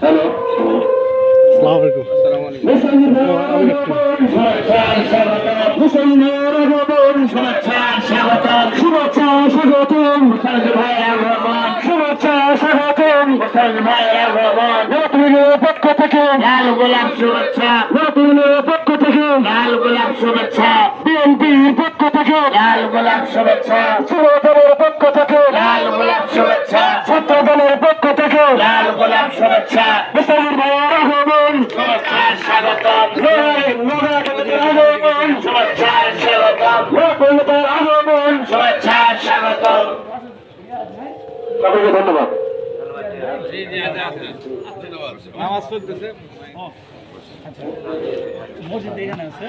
Hello, শুভেচ্ছা স্বাগতম পক্ষ থেকে লাল গোলাপ শুভেচ্ছা, পক্ষ থেকে লাল গোলাপ শুভেচ্ছা, বিএনপির পক্ষ থেকে লাল গোলাপ শুভেচ্ছা, যুবদলের পক্ষ থেকে লাল গোলাপ শুভেচ্ছা, ছাত্র দলের পক্ষ থেকে লাল গোলাপ শুভেচ্ছা, মুসলিম ভাইয়ের আগমন শুভেচ্ছা স্বাগতম, আগমন শুভেচ্ছা স্বাগতম, আগমন শুভেচ্ছা স্বাগতম। সকলকে ধন্যবাদ। নামাজ চলতেছে মসজিদ এখানে আছে।